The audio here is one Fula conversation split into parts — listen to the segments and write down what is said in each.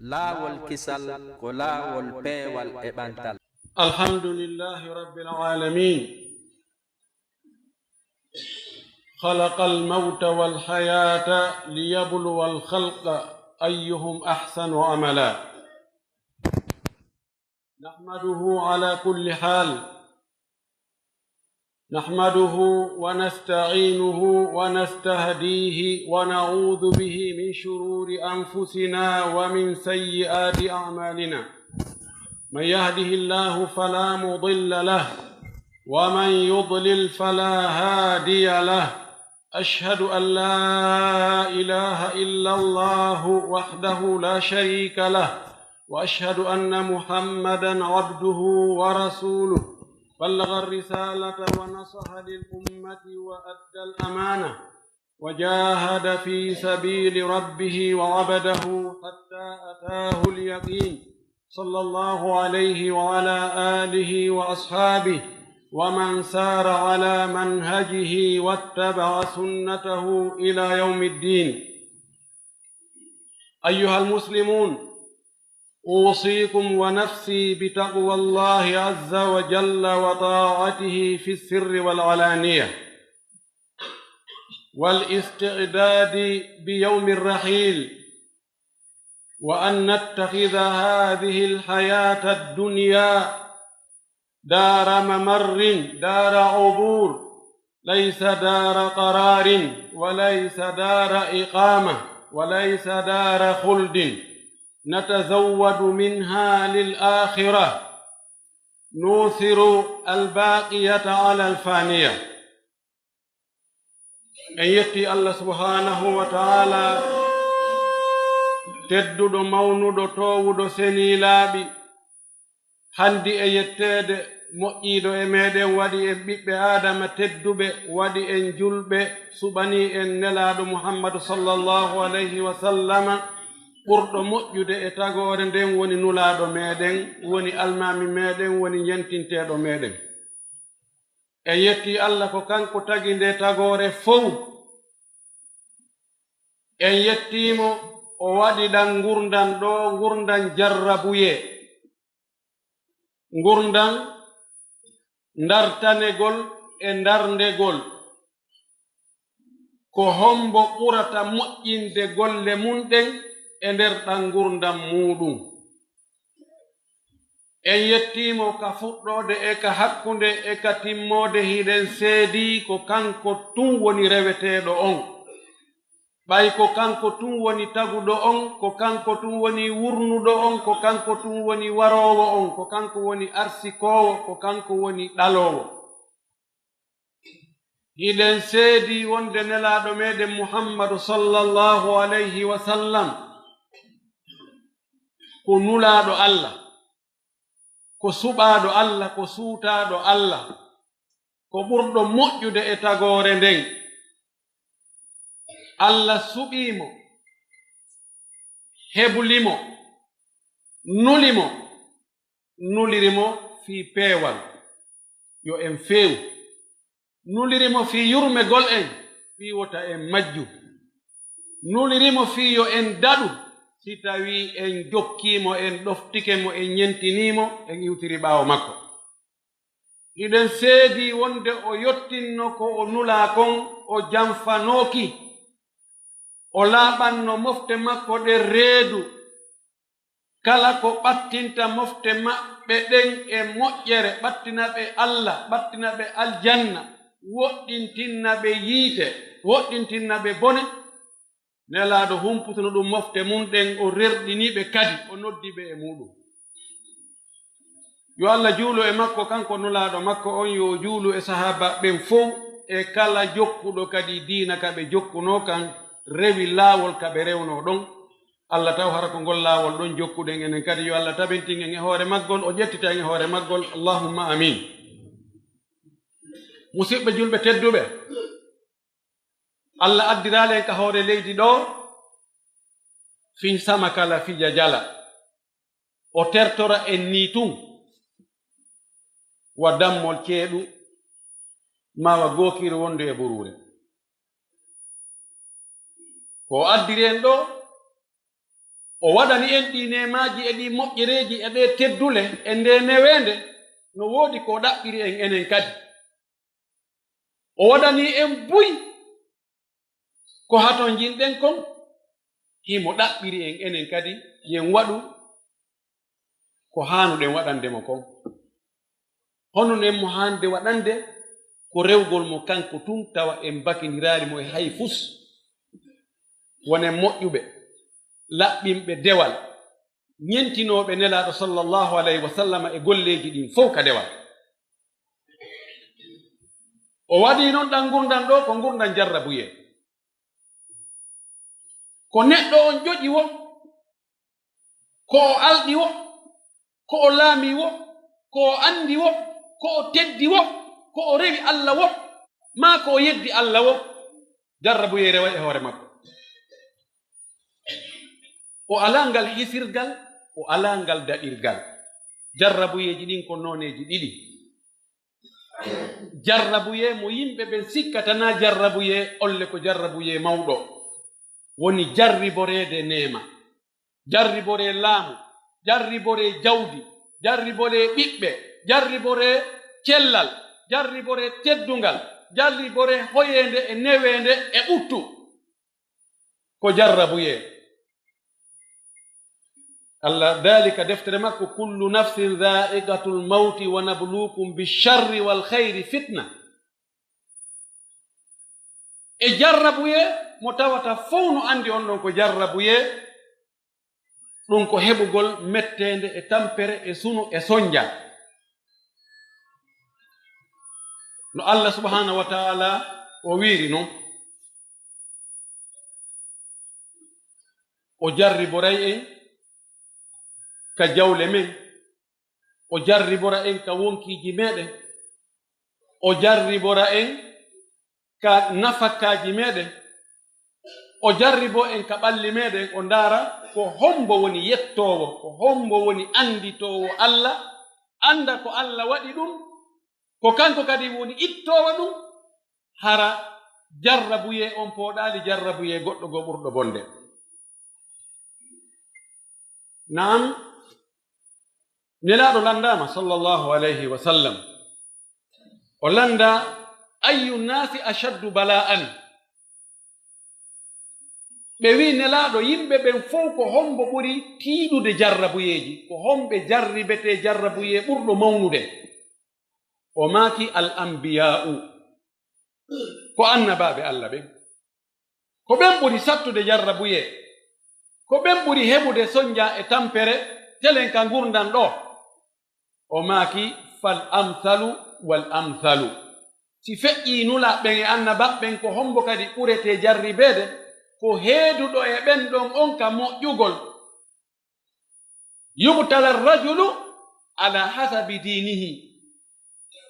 laawol kisal ko laawol peewal e ɓantal. alhamdulillahi rabbil alamin خلق الموت والحياة ليبلو الخلق أيهم أحسن عملا نحمده على كل حال نحمده ونستعينه ونستهديه ونعوذ به من شرور أنفسنا ومن سيئات أعمالنا من يهده الله فلا مضل له ومن يضلل فلا هادي له أشهد أن لا إله إلا الله وحده لا شريك له وأشهد أن محمدًا عبده ورسوله بلغ الرسالة ونصح للأمة وأدى الأمانة وجاهد في سبيل ربه وعبده حتى أتاه اليقين صلى الله عليه وعلى آله وأصحابه ومن سار على منهجه واتبع سنته إلى يوم الدين. أيها المسلمون، أوصيكم ونفسي بتقوى الله عز وجل وطاعته في السر والعلانية والاستعداد بيوم الرحيل، وأن نتخذ هذه الحياة الدنيا دار ممر، دار عبور، ليس دار قرار، وليس دار إقامة، وليس دار خلد نتزود منها للآخرة، نوثر الباقية على الفانية. أن يأتي الله سبحانه وتعالى تدد مولد توود سنيلابي handi e yettede moƴƴiiɗo e meɗen waɗi en ɓiɓɓe adama tedduɓe, waɗi en julɓe, suɓani en nelaaɗo muhammadu sallallahu alayhi wa sallama. ɓurɗo moƴƴude e tagore nden woni nulaaɗo meɗen, woni almami meɗen, woni yentinteɗo meɗen. en yetti Allah ko kanko tagi nde tagore fow. en yettimo o waɗi ɗan gurdan ɗo, gurdan jarrabuye, gurdan dartanegol e darndegol, ko hombo ɓurata moƴƴinde golle munɗen e nder ɗan gurdan muɗum. en yettimo ka fuɗɗode e ka hakkunde e ka timmode hiɗen seedi ko kanko tun woni reweteɗo on, ɓay ko kanko tun woni taguɗo on, ko kanko tun woni wurnuɗo on, ko kanko tun woni warowo on, ko kanko woni arsikowo, ko kanko woni ɗalowo. hiɗen seedi wonde nelaɗo meɗen muhammadu sallallahu alayhi wa sallam ko nulaɗo Allah, ko suɓaɗo Allah, ko suutaɗo Allah, ko ɓurɗo moƴƴude e tagore nden. Allah suɓimo, heblimo, nulimo, nulirimo fi peewal yo en feew, nulirimo fi yurmegol en fi wota en majju, nulirimo fi yo en daɗu si tawi en jokkimo, en ɗoftike mo, en yentinimo, en iwtiri ɓaawo makko. iɗen seedi wonde o yottinno ko o nula kon, o jamfanoki, o laaɓanno mofte makko ɗe reedu, kala ko ɓattinta mofte maɓɓe ɗen e moƴƴere, ɓattina ɓe Allah, ɓattina ɓe aljanna, woɗɗintinna ɓe yiite, woɗɗintinna ɓe bone. nelaaɗo humputuno ɗum mofte mum ɗen, o rerɗiniɓe kadi, o noddi ɓe e muɗum. yo Allah juulo e makko, kanko nulaaɗo makko on, yo juulu e sahaba ɓen fof e kala jokkuɗo kadi diina ka ɓe jokkuno kan, rewi laawol ka ɓe rewno ɗon. Allah taw hara ko ngol laawol ɗon jokkuɗen enen kadi. yo Allah tabintin en e hoore maggol, o ƴettita en e hoore maggol. Allahumma amin. musidɓe julɓe tedduɓe, Allah addirali en ka hoore leydi ɗo fin sama kala fija jala, o tertora en ni tun wa dammol ceeɗu mawa gookiri wondu e ɓurure. ko addiri en ɗo o waɗani en ɗi nemaji e ɗi moƴƴereji e ɗe teddule e nde newende no woodi ko ɗaɓɓiri en enen kadi o waɗani en buy ko haton jinɗen kon himo ɗaɓɓiri en enen kadi yen waɗu ko haanuɗen waɗandemo kon hono nen mo hande waɗande ko rewgol mo kanko tun tawa en bakindirali mo e hay fus wonen moƴƴuɓe laɓɓinɓe dewal ñentinoɓe nelaɗo sallllahu alayhi wa sallam e golleji ɗin fof ka dewal o waɗi noon ɗan gurdan ɗo ko gurdan jarrabuye ko neɗɗo on ƴoƴi wo ko o alɗi wo ko o laami wo ko o andi wo ko o teddi wo ko o rewi Allah wo ma ko o yeddi Allah wo jarrabuye rewa e hoore makko o ala ngal hisirgal o ala ngal daɗirgal jarrabuyeji ɗin ko noneji ɗiɗi jarrabuye mo yimɓe ɓen sikkatana jarrabuye olle ko jarrabuye mawɗo woni jarriborede neema jarribore laamu jarribore jawdi jarribore ɓiɓɓe jarribore cellal jarribore teddungal jarribore hoyende e newende e ɓuttu ko jarrabuye Allah dalika deftere makko kullu nafsin dha'iqatul mauti wa nabluukum bisharri wal khayri fitna e jarrabuye mo tawata fof no andi on ɗon ko jarrabuye ɗum ko heɓugol mettende e tampere e sunu e sonja no Allah subhanahu wa ta'ala o wiiri noon o jarriboray en ka jawle men o jarribora en ka wonkiji meɗen o jarribora en ka nafakkaji meɗen o jarribo en ka ɓalli meɗen o ndaara ko hombo woni yettowo ko hombo woni anditowo Allah anda ko Allah waɗi ɗum ko kanko kadi woni ittowo ɗum hara jarrabuye on pooɗali jarrabuye goɗɗo go ɓurɗo bonde naam nelaɗo landama sallllahu alayhi wa sallam o landa ayu nnasi ashaddu bala'an ɓe wi nelaɗo yimɓe ɓen fof ko hombo ɓuri tiiɗude jarrabuyeji ko homɓe jarribete jarrabuye ɓurɗo mawnude o maaki al ambiya'u ko annabaɓe Allah ɓen ko ɓen ɓuri sattude jarrabuye ko ɓen ɓuri heɓude sonja e tampere telen ka gurdan ɗo o maaki fal amthalu wal amthalu si feƴƴi nula ɓen e annabaɓen ko hombo kadi ɓurete jarribede ko heeduɗo e ɓen ɗon on ka moƴƴugol yubtala rajulu ala hasabi dinihi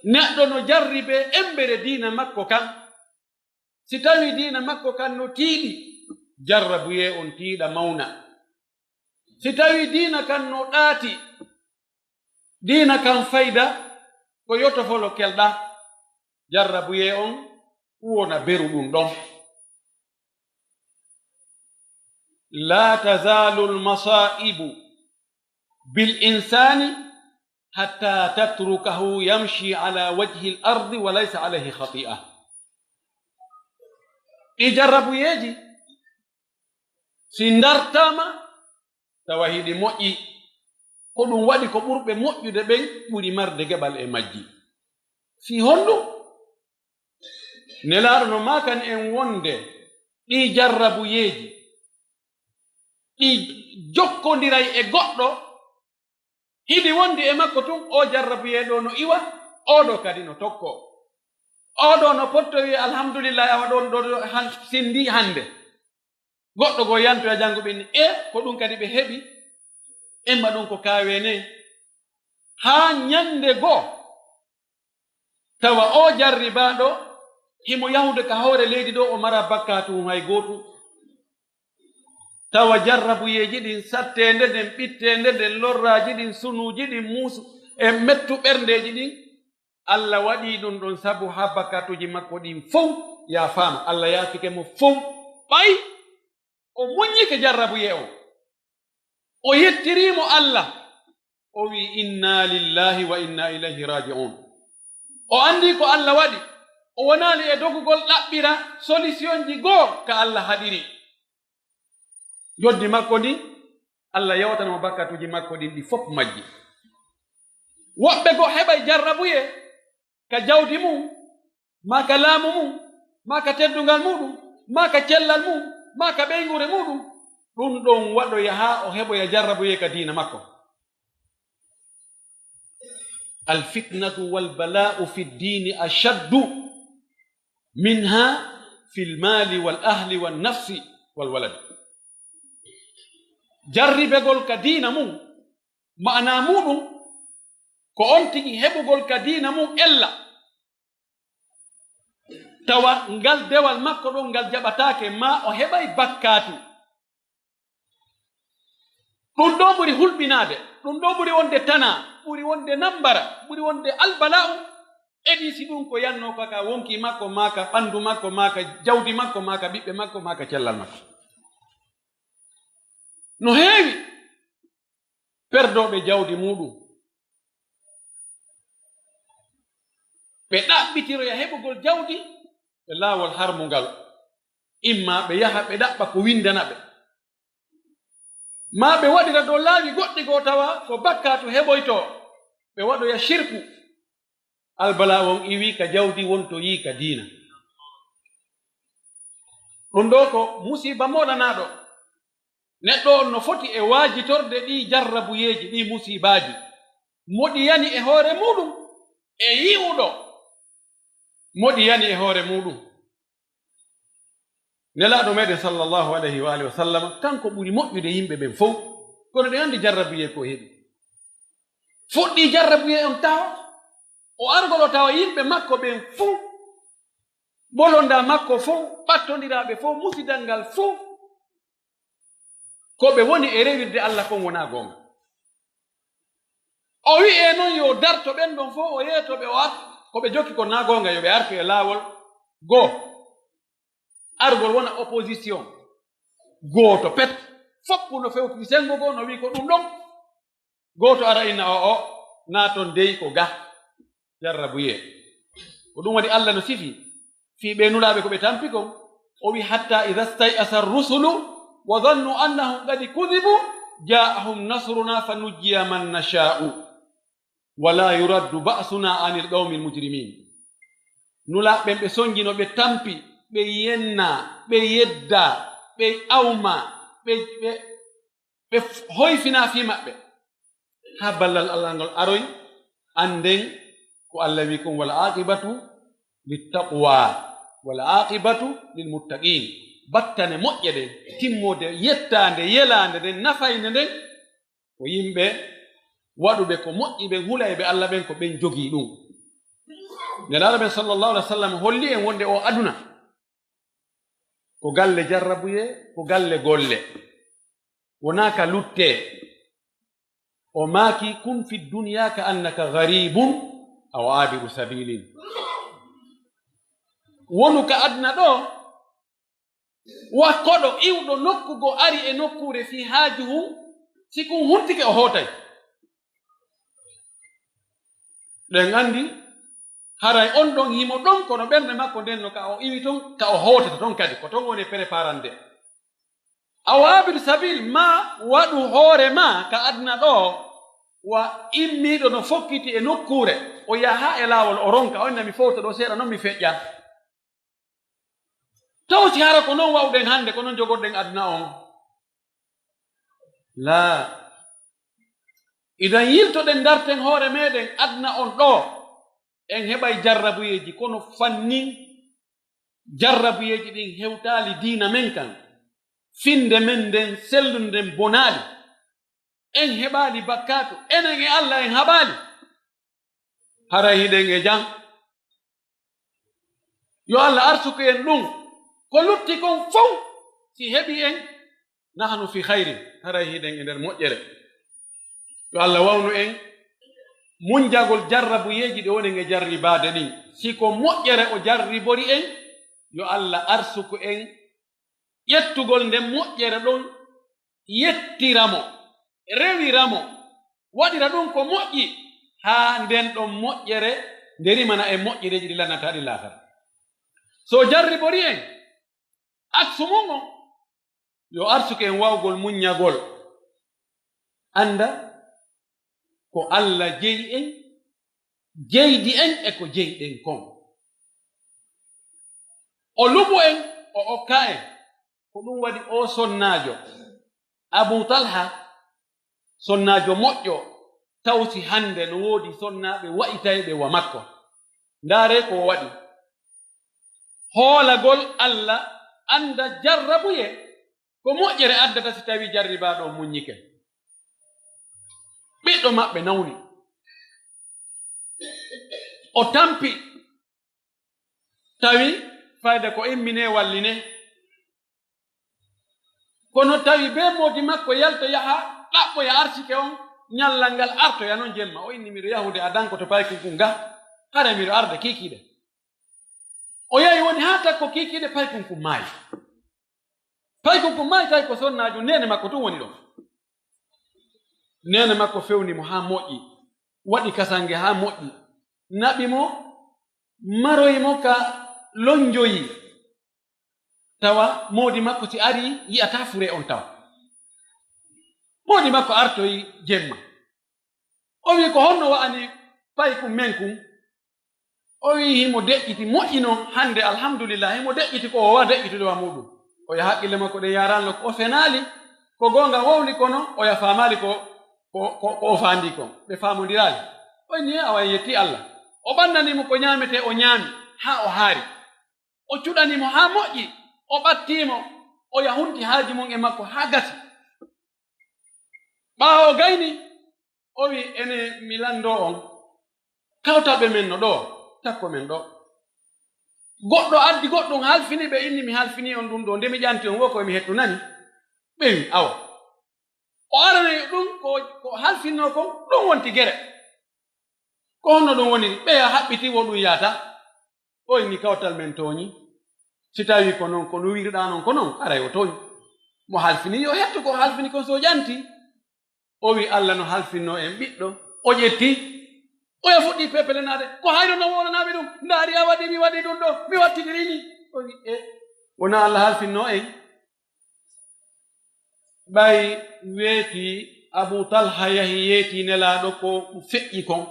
neɗɗo no jarribe embere diina makko kan si tawi diina makko kan no tiiɗi jarrabuye on tiiɗa mawna si tawi diina kan no ɗaati diina kan fayda ko yotofolo kelɗa jarrabuye on wona beru ɗum ɗon la tazalu lmasaibu bil insani hatta tatrukahu yamshi ala wajhi l ardi wa laysa alayhi khati'a ɗi jarrabuyeji si ndartama tawa hiɗi moƴƴi ko ɗum waɗi ko ɓurɓe moƴƴude ɓen ɓuri marde geɓal e majji fi honɗum nelaɗo no makan en wonde ɗi jarrabuyeji ɗi jokkodiray e goɗɗo hiɗi wondi e makko tun o jarrabuyeɗo no iwa oɗo kadi no tokko oɗo no pottowi alhamdulillah awa ɗon ɗo sindi hande goɗɗo go yantoya jannguɓe ni ko ɗum kadi ɓe heɓi emma ɗum ko kawene haa ñande goo tawa o jarribaɗo himo yahude ka hoore leydi ɗo o mara bakkatum hay gootum tawa jarrabuyeji ɗin sattende nden ɓittende nden lorraji ɗin sunuji ɗin muusu e mettu ɓerndeji ɗin Allah waɗi ɗum ɗon sabu ha bakkatuji makko ɗin fof ya faama Allah yaafike mo fof ɓay o muññike jarrabuye o o yettirimo Allah o wi inna lillahi wa inna ilayhi raji'un. O andi ko Allah waɗi, o wonali e dogugol ɗaɓɓira solution ji goo ka Allah haɗiri. Joddi makko ndi Allah yawtanamo bakkatuji makko ɗin ɗi fof majji. Woɓɓe go heɓay jarrabuye ka jawdi mum, ma ka laamu mum, ma ka teddungal muɗum, ma ka cellal mum, ma ka ɓeygure muɗum. Ɗum ɗon waɗoya haa o heɓoya jarrabuye ka diina makko. Alfitnatu walbala'u fi ddini ashaddu minha fi lmali wal ahli wal nafsi wal walad. Jarribegol ka diina mum ma'ana muɗum ko on tigi heɓugol ka diina mum ella tawa ngal dewal makko ɗon ngal jaɓataake ma o heɓay bakkatu. ɗum ɗo ɓuri hulɓinaade, ɗum ɗo ɓuri wonde tana, ɓuri wonde nambara, ɓuri wonde albala'u. Edi si ɗum ko yanno kaka wonki makko maka ɓandu makko maka jawdi makko maka ɓiɓɓe makko maka cellal makko. No heewi perdoɓe jawdi muɗum ɓe ɗaɓɓitiroya heɓugol jawdi e laawol harmungal. Imma ɓe yaha ɓe ɗaɓɓa ko windana ɓe, ma ɓe waɗira dow laawi goɗɗi goo tawa ko bakkatu heɓoyto ɓe waɗoya shirku. Albala on iwi ka jawdi wonto yi ka diina. ɗum ɗo ko musiba moɗanaɗo neɗɗo on no foti e waajitorde ɗi jarrabuyeji ɗi musibaji moɗi yani e hoore muɗum e yi'uɗo moɗi yani e hoore muɗum. Nelaɗo meɗen sallallahu alayhi wa alihi wa sallam kanko ɓuri moƴƴude yimɓe ɓen fof, kono ɗe andi jarrabuye ko heɓi. Fuɗɗi jarrabuye on tawa o argol o tawa yimɓe makko ɓen fof, bolonda makko fof, ɓattodiraɓe fof, musidal ngal fof ko ɓe woni e rewirde Allah kon wona gonga. O wi'e noon yo darto ɓen ɗon fof o yeetoɓe o ko ɓe jokki ko na gonga yo ɓe artu e laawol goo. Argol wona opposition gooto pet foppu no fewti sengo goo no wi ko ɗum ɗon gooto ara inna o naton dey ko ga jarrabuye. Ko ɗum waɗi Allah no sifi fi ɓe nulaaɓe ko ɓe tampi kon o wi hatta idha stay'asa rusulu wa dhannu annahum qad kudibu ja'ahum nasruna fanujjiya man nasha'u wala yuraddu ba'suna anil qawmil mujrimin. Nulaaɓe ɓe songino ɓe tampi ɓe yenna ɓe yedda ɓe awma ɓe hoyfina fi maɓɓe ha ballal Allah ngol aroy anden ko Allah wi kon wal aqibatu littaqwa wal aqibatu lil muttaqin. Battane moƴƴe ɗen timmode yettande yelande nden nafayde nden ko yimɓe waɗuɓe ko moƴƴi ɓen hulayɓe Allah ɓen ko ɓen jogii ɗum. Nelaɗo ɓen sallallahu alaihi wa sallam holli en wonde o aduna ko galle jarrabuye ko galle golle wona ka lutte. O maaki kun fi dunya ka annaka gharibun aw abiru sabilin. Wonu ka aduna ɗo wakkoɗo iwɗo nokkugo ari e nokkure fi haajuhu sikun huntike o hootay. ɗen andi haray on ɗon yimo ɗon kono ɓernde makko nden no ka o iwi ton ka o hootata ton kadi ko ton woni préparande. Aw abiru sabil ma waɗu hoore ma ka aduna ɗo wa immiɗo no fokkiti e nokkure o yaha e laawol o ronka on nami fowta ɗo seeɗa noon mi feƴƴa. Tawti hara ko noon wawɗen hannde ko noon jogorɗen aduna on. La idan yiltoɗen darten hoore meɗen aduna on ɗo en heɓay jarrabuyeji kono fannin jarrabuyeji ɗin hewtaali diina men kan finde men nden sellunde nden bonaali en heɓaali bakkatu enen e Allah en haɓaali haray hiɗen e jam. Yo Allah arsuku en ɗum ko lutti kon fof si heɓi en nahnu fi hayrin haray hiɗen e nder moƴƴere. Yo Allah wawnu en munjagol jarrabuyeji ɗe wonen e jarribaade ɗin. Si ko moƴƴere o jarribori en yo Allah arsuku en ƴettugol nden moƴƴere ɗon yettiramo rewiramo waɗira ɗum ko moƴƴi haa nden ɗon moƴƴere nderimana e moƴƴireji ɗi lannata ɗi laatata. So jarribori en aksu mum on yo arsuke en wawgol muññagol anda ko Allah jeyi en jeydi en e ko jeyɗen kon. O luɓu en o okka en ko ɗum waɗi o sonnaajo Abu Talha sonnaajo moƴƴo tawsi hande no woodi sonnaaɓe wa'itayɓe wa makko. Ndaare ko waɗi hoolagol Allah anda jarrabuye ko moƴƴere addata si tawi jarribaaɗo muññike. Ɓiɗɗo maɓɓe nawni o tampi tawi fayda ko immine walline kono tawi be moodi makko yalto yaha ɗaɓɓoya arsike on ñallal ngal artoya noon jemma o inni miɗo yahude adanko to paykunku nga hara miɗo arda kiikiiɗe. O yahi woni haa takko kiikiiɗe paykunku maayi. Paykunku maayi tawi ko sonnaajo nene makko tun woni ɗon. Nene makko fewnimo haa moƴƴi waɗi kasange haa moƴƴi naɓi mo maroyimo ka lonjoyi tawa moodi makko si ari yi'ata fure on tawa. Moodi makko artoyi jemma o wi ko honno wa'ani paykum men kum. O wi himo deƴƴiti moƴƴi noon hande alhamdulillah himo deƴƴiti ko o wa deƴƴitude wa muɗum. O ya haqqille makko ɗe yaranno ko o fenaali ko gonga wowli kono o ya faamaali ko o faandi kon ɓe faamodiraali. O ni awa yetti Allah o ɓannanimo ko ñaamete o ñaami haa o haari o cuɗanimo haa moƴƴi o ɓattiimo o yahunti haaji mum e makko haa gasi. ɓaawo gayni o wi ene mi lanndo on kawtaɓe men no ɗo takko men ɗo goɗɗo addi goɗɗum halfini ɓe inni mi halfini on ɗum ɗo nde mi ƴanti on wo koye mi hettu nani ɓe wi awa o aranayi ɗum ko halfinno kon ɗum wonti gere ko honno ɗum woniri ɓeya haɓɓitiwo ɗum yaata o inni kawtal men tooñi si tawi ko noon ko no wirɗa noon ko noon aray o tooñi mo halfini yo hettu ko halfini kon so ƴanti. O wi Allah no halfinno en ɓiɗɗo o ƴetti oya fuɗɗi pepelenade ko hayno no wolanaɓe ɗum ndaari a waɗi mi waɗi ɗum ɗo mi wattidirini. O wi wona Allah halfinno en. ɓay weeti Abu Talha yahi yeeti nelaaɗo ko feƴƴi kon.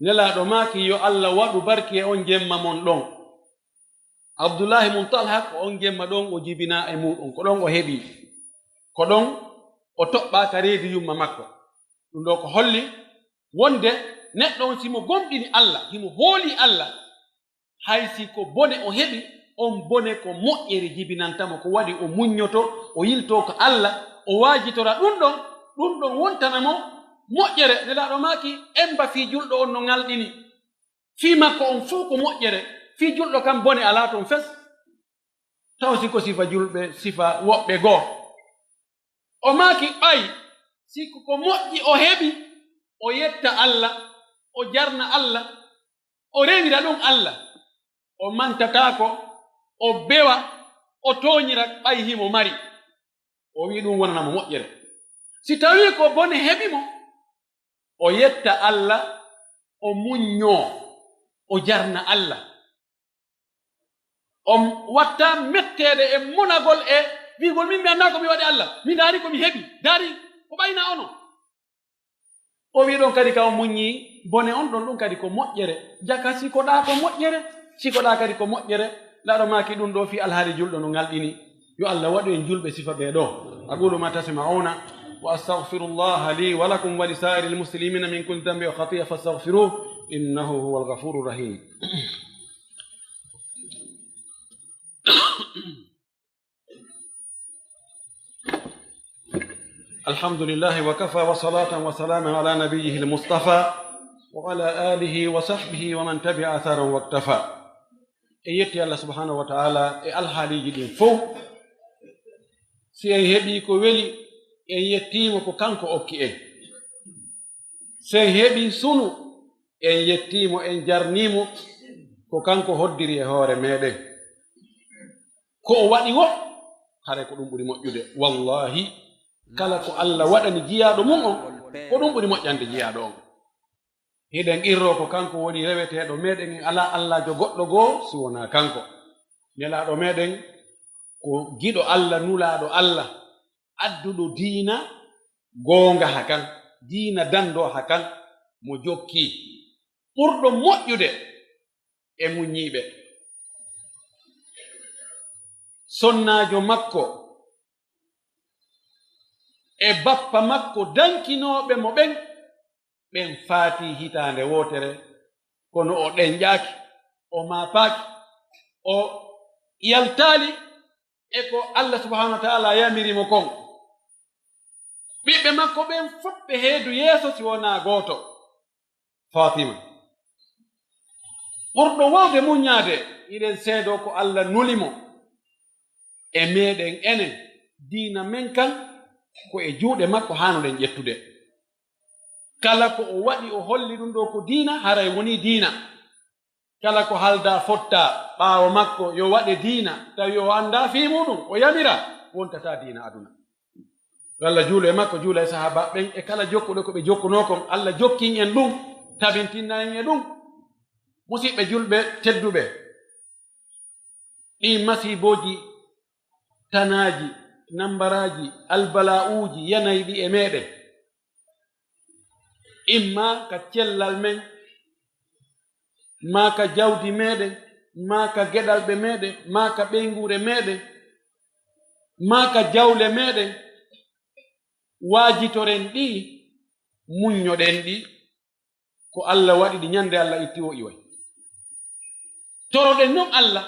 Nelaaɗo maaki yo Allah waɗu barki e on jemma mon ɗon. Abdullahi mum Talha ko on jemma ɗon o jibina e muɗum ko ɗon o heɓi ko ɗon o toɓɓa ka reedi yumma makko. ɗum ɗo ko holli wonde neɗɗo on simo gomɗini Allah himo hooli Allah haysi ko bone o heɓi on bone ko moƴƴere jibinantamo ko waɗi o muññoto o yilto ko Allah o waajitora ɗum ɗon wontana mo moƴƴere. Nelaaɗo maaki emba fii julɗo on no ngalɗini fii makko on fuu ko moƴƴere fii julɗo kam bone alaa toon fes taw si ko sifa julɓe sifa woɓɓe goo. O maaki ɓay siko ko moƴƴi o heɓi o yetta Allah o jarna Allah o rewira ɗum Allah o mantataako o bewa o tooñira ɓay himo mari o wi ɗum wonanamo moƴƴere. Si tawi ko bone heɓi mo o yetta Allah o muññoo o jarna Allah o watta metteede e munagol e wigol min mi annda ko mi waɗi Allah mi daari ko mi heɓi daari ko ɓayna ono o wi ɗon kadi ka o muññi bone on ɗon ɗum kadi ko moƴƴere jaka sikoɗa ko moƴƴere sikoɗa kadi ko moƴƴere. laɗo maki ɗum ɗo fi alhaali julɗo no ngalɗini yo Allah waɗu en julɓe sifa ɓe ɗo. aqulu ma tasma'una wa astaghfirullaha li wa lakum wa li sa'iril muslimina min kulli dhanbin wa khati'a fastaghfiruhu innahu huwal ghafurur rahim. الحمد لله وكفى وصلاة وسلاما على نبيه المصطفى وعلى آله وصحبه ومن تبع أثره واكتفى. يتي الله سبحانه وتعالى الحالي جدين فو سي هبي كو ولي يتيم كو كانكو اوكي سي هبي سونو يتيم ان جارنيمو كو كانكو هوديري هوره ميدن كو وادي wo hare ko dum buri moƴƴude wallahi kala ko Allah waɗani jiyaɗo mum on ko ɗum ɓuri moƴƴande jiyaɗo on. Hiɗen irro ko kanko woni reweteɗo meɗen en ala Allahjo goɗɗo goo si wona kanko. Nelaɗo meɗen ko giɗo Allah, nulaɗo Allah, adduɗo diina goonga hakan, diina dando hakan, mo jokki ɓurɗo moƴƴude e muñiɓe. Sonnajo makko e bappa makko dankinoɓe mo ɓen faati hitande wotere, kono o ɗenƴaki, o mapaaki, o yaltali e ko Allah subhanahu wa ta'ala yamirimo kon. ɓiɓɓe makko ɓen foɓɓe heedu yeeso si wona gooto, Fatima. ɓurɗo wawde muññaade iɗen seedo ko Allah nulimo e meɗen enen, diina men kan ko e juuɗe makko hanuɗen ƴettude. Kala ko o waɗi o holli ɗum ɗo ko diina, haray woni diina. Kala ko halda fotta ɓaawo makko yo waɗe diina, tawi o anda fii muɗum o yamira, wontata diina aduna. Allah juulo e makko, juula e sahaba ɓen e kala jokkuɗo ko ɓe jokkunokon, Allah jokkin en ɗum, tabintinna en e ɗum. Musidɓe julɓe tedduɓe, ɗi masiboji, tanaji, nambaraji, albala'uji yanayɗi e meɗen, imma ka cellal men, ma ka jawdi meɗen, ma ka geɗalɓe meɗen, ma ka ɓeygure meɗen, ma ka jawle meɗen, waajitoren ɗi, muññoɗen ɗi, ko Allah waɗi ɗi ñande Allah itti o iway. Toroɗen non Allah,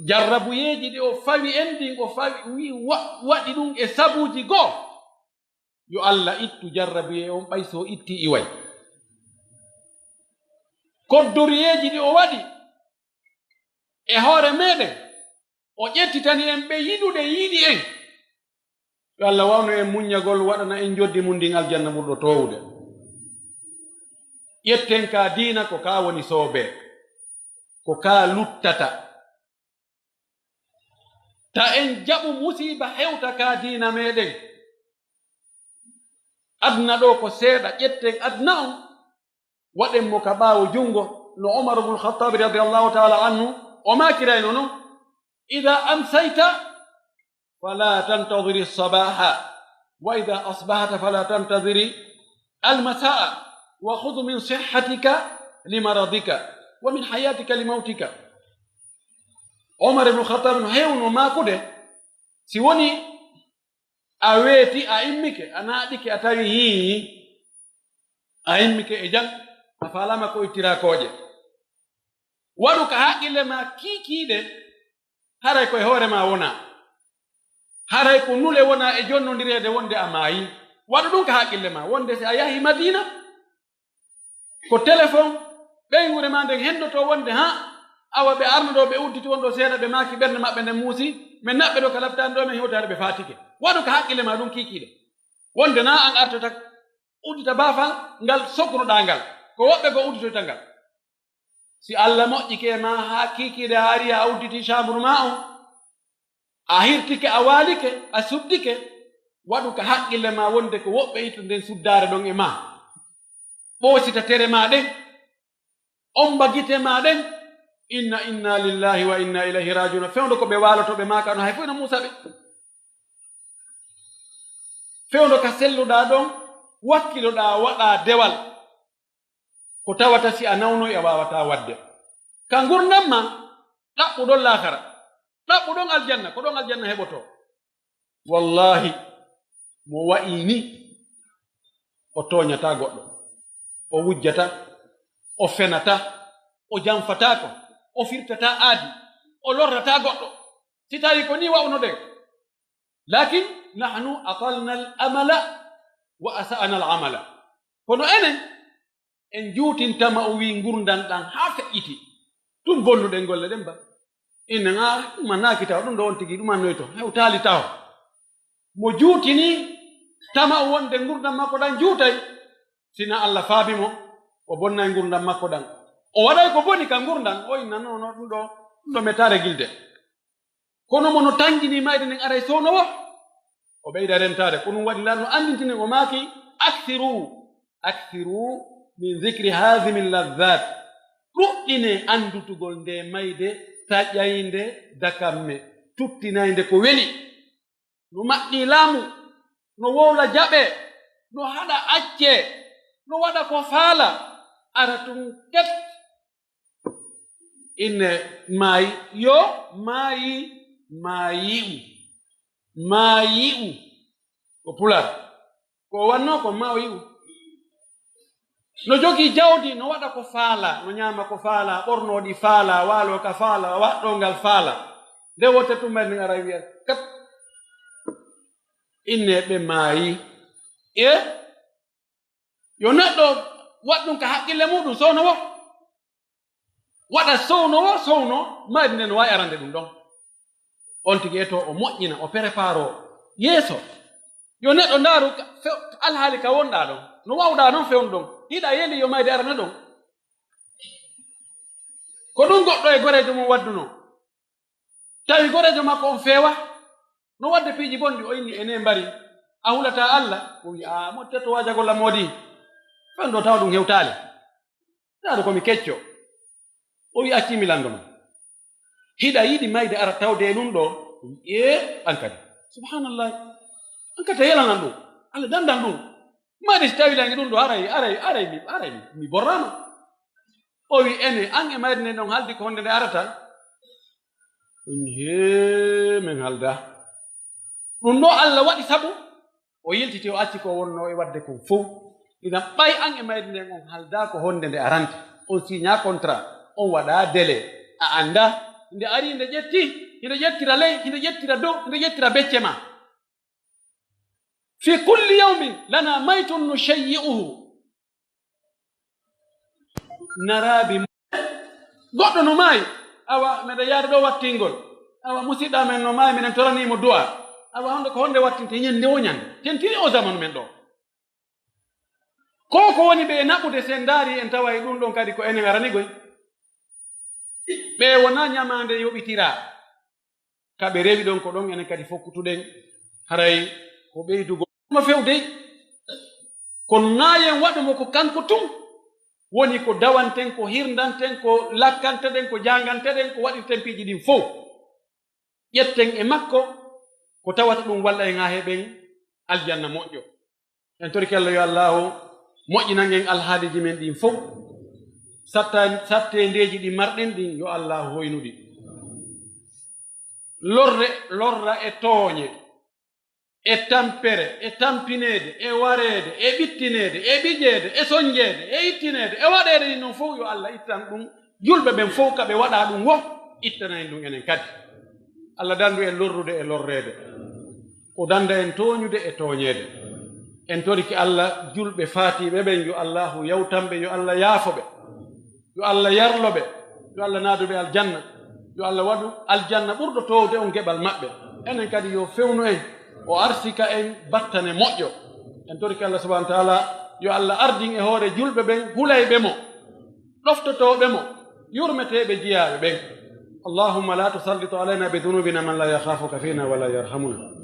jarrabuyeji ɗi o fawi en ɗin, o fawi waɗi ɗum e sabuji goo, yo Allah ittu jarrabuye on ɓay so itti iway. Koddoriyeji ɗi o waɗi e hoore meɗen, o ƴettitani en ɓe yiɗude yiiɗi en, yo Allah wawno en muññagol, waɗana en joddi mum ndin aljanna ɓurɗo towude. ƴetten ka diina ko ka woni soobe, ko ka luttata. Ta en jaɓu musiba hewta ka diina meɗen, adna ɗo ko seeɗa, ƴetten adna on waɗen mo ka ɓaawo jungo, no Umar ibn Khattab radiyallahu ta'ala anhu o makirayno non: ida amsayta fala tantadhiri as-sabaha wa ida asbahata fala tantadhiri al-masaa wa khudh min sihhatika limaradika wa min hayatika limautika. Umar ibn Khattab no hewno makude, si woni a weeti a immike, a naaɗike, a tawi hii a immike e jang, a falama ko ittirakoje. Waɗu ka haqqille ma kiikiiɗe, haray koye hoore ma wona, haray ko nule wona e jonnodireede wonde a maayi. Waɗu ɗum ka haqqille ma, wonde si a yahi Madina, ko téléphone ɓeygure ma nden hendoto wonde awa ɓe arnuɗo ɓe udditi wonɗo seeɗa ɓe maaki ɓernde maɓɓe nden muusi, min naɓɓe ɗo ka laftani ɗo men hewtade ɓe faatike. Waɗu ka haqqille ma ɗum kiikiiɗe, wonde na an artota uddita baafal ngal sokruɗa ngal, ko woɓɓe go udditoyta ngal. Si Allah moƴƴike ma ha kiikiiɗe haari a udditi chambre ma on, a hirtike, a waalike, a suddike, waɗu ka haqqille ma wonde ko woɓɓe itto nden suddaare ɗon e ma, ɓoosita tere ma ɗen, omba gite ma ɗen, inna lillahi wa inna ilayhi rajiun. Fewndo ko ɓe waaloto ɓe maaka ɗon hay fof no muusa ɓe. Fewndo ka selluɗa ɗon, wakkiloɗa waɗa dewal, ko tawata si a nawnoy a wawata wadde. Ka gurdam ma ɗaɓɓuɗon laakara, ɗaɓɓuɗon aljanna, ko ɗon aljanna heɓoto. Wallahi mo wa'i ni o toñata goɗɗo, o wujjata, o fenata, o janfatako, o firtata aadi, o lorrata goɗɗo, si tawi ko ni wawno ɗen. Lakin nahnu atalna al amala wa asa'ana al amala. Kono enen en juutintama o wi gurdan ɗan ha feƴƴiti, ɗum bonnuɗen golle ɗen ba. Innen ɗum annaki taw ɗum ɗo on tigi ɗum annoy to hewtali taw. Mo juutini tama o wonde gurdan makko ɗan juutay, sina Allah faabimo o bonnay gurdan makko ɗan, o waɗay ko boni ka gurdan, o inna nono ɗum ɗo metare gilde. Kono mono tangini mayde nden aray sownowo, o ɓeyda rentade ko ɗum waɗi laano andintini o maaki akthiru min dhicri hadimi ladhat ɗuɗɗine andutugol nde mayde taƴƴaynde dakamme tuttinayde ko weli no maɓɓi laamu no wowla jaɓe no haɗa acce no waɗa ko faala ara tum ket inne maayi yo maayi'u ko pular ko wanno ko ma o yi'u no jogii jawdi no waɗa ko faala no ñaama ko faala ɓornoɗi faala waalo ka faala waɗɗongal faala nde wotte tummayde ndin ara wiya kat inne ɓe maayi yo neɗɗo waɗɗum ka haqqille muɗum sowno wo waɗa sowno mayde nde no wawi arande ɗum ɗon on tigi eto o moƴƴina o prépare o yeeso yo neɗɗo ndaaru alhaali ka wonɗa ɗon no wawɗa noon fewnu ɗon hiɗa yeli yo mayde arana ɗon ko ɗum goɗɗo e gorejo mum wadduno tawi gorejo makko on feewa no wadde piiji bonɗi o inni ene mbari a hulata Allah o wi a mottetto wajagolla moodi fen ɗo tawa ɗum hewtaali ɗaɗo komi kecco o wi accimi lando ma hiɗa yiɗi mayde ara tawde e ɗum ɗo an kadi subhanallah an kadi yelanan ɗum Allah dandan ɗum mayde si tawi langi ɗum ɗo aray mi borrano o wi ene an e mayde nde ɗon haldi ko honde nde arata ɗum min halda ɗum ɗo Allah waɗi sabu o yiltiti o acci ko wonno e wadde kon fof idan ɓay an e mayde nden on halda ko honde nde arante on signa contrat on waɗa délai a anda nde ari nde ƴetti hinde ƴettira ley hinde ƴettira dow hinde ƴettira becce ma fi kulli yawmin lana maytun nushayyi'uhu narabi goɗɗo no maayi awa meɗa yaade ɗo wattingol awa musidɗa men no maayi minen toranimo du'a awa honde ko honde wattinte ñande o ñande tentiri o zamanu men ɗo ko woni ɓe naɓude sen daari en tawa e ɗum ɗon kadi ko enen aranigoy ɓe wona ñamande yoɓitira kaɓe rewi ɗon ko ɗon enen kadi fokkutuɗen haray ko ɓeydugo ma fewdey ko naayen waɗumo ko kanko tum woni ko dawanten ko hirdanten ko lakkanteɗen ko janganteɗen ko waɗirten piiji ɗin fof ƴetten e makko ko tawata ɗum walla en ha heɓen aljanna moƴƴo en toriki Allah yo allahu moƴƴinangen alhaaliji men ɗin fof sattendeji ɗi marɗen ɗin yo allahu hoynuɗi lorra e tooñe e tampere e tampinede e wareede e ɓittinede e ɓiƴeede e soñjeede e ittinede e waɗeede ɗin noon fof yo Allah ittan ɗum julɓe ɓen fof kaɓe waɗa ɗum wo ittanaen ɗum enen kadi Allah dandu en lorrude e lorreede o danda en tooñude e tooñeede en toriki Allah julɓe faatiɓe ɓen yo allahu yawtanɓe yo Allah yaafoɓe yo Allah yarloɓe yo Allah naaduɓe aljanna yo Allah waɗu aljanna ɓurɗo towde on geɓal maɓɓe enen kadi yo fewnu en o arsika en battane moƴƴo en toriki Allah subahanahu wa taala yo Allah ardin e hoore julɓe ɓen hulayɓe mo ɗoftotoɓe mo yurmeteɓe jiyaaɓe ɓen allahumma la tusallitu alayna bidunubina man la yakhafuka fina wala yarhamuna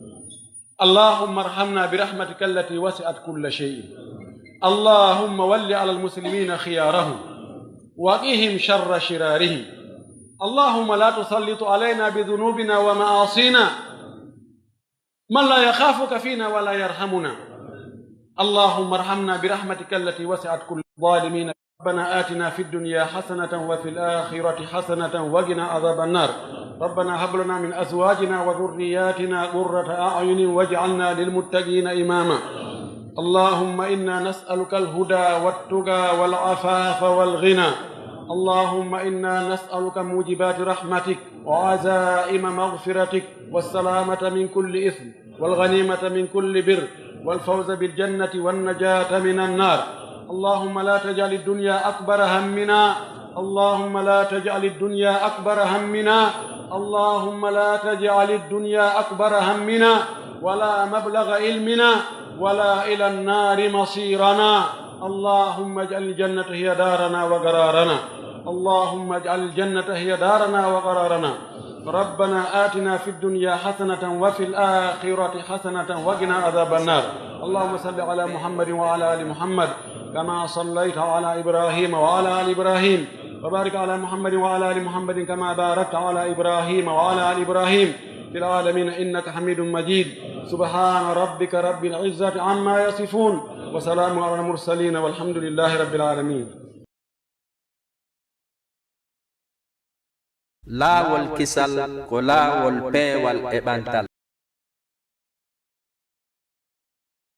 اللهم ارحمنا برحمتك التي وسعت كل شيء اللهم ول على المسلمين خيارهم وقهم شر شرارهم اللهم لا تسلط علينا بذنوبنا ومعاصينا من لا يخافك فينا ولا يرحمنا اللهم ارحمنا برحمتك التي وسعت كل الظالمين ربنا آتنا في الدنيا حسنة وفي الآخرة حسنة وقنا عذاب النار ربنا هب لنا من أزواجنا وذرياتنا قرة أعين واجعلنا للمتقين إماما اللهم إنا نسألك الهدى والتقى والعفاف والغنى اللهم إنا نسألك موجبات رحمتك وعزائم مغفرتك والسلامة من كل إثم والغنيمة من كل بر والفوز بالجنة والنجاة من النار اللهم لا تجعل الدنيا أكبر همنا اللهم لا تجعل الدنيا أكبر همنا اللهم لا تجعل الدنيا أكبر همنا ولا مبلغ علمنا ولا إلى النار مصيرنا اللهم اجعل الجنة هي دارنا وقرارنا اللهم اجعل الجنة هي دارنا وقرارنا ربنا آتنا في الدنيا حسنة وفي الآخرة حسنة وقنا عذاب النار. اللهم صل على محمد وعلى آل محمد كما صليت على إبراهيم وعلى آل إبراهيم، وبارك على محمد وعلى آل محمد كما باركت على إبراهيم وعلى آل إبراهيم في العالمين إنك حميد مجيد. سبحان ربك رب العزة عما يصفون وسلام على المرسلين والحمد لله رب العالمين. Lawol kisal ko lawol peewal e ɓantal.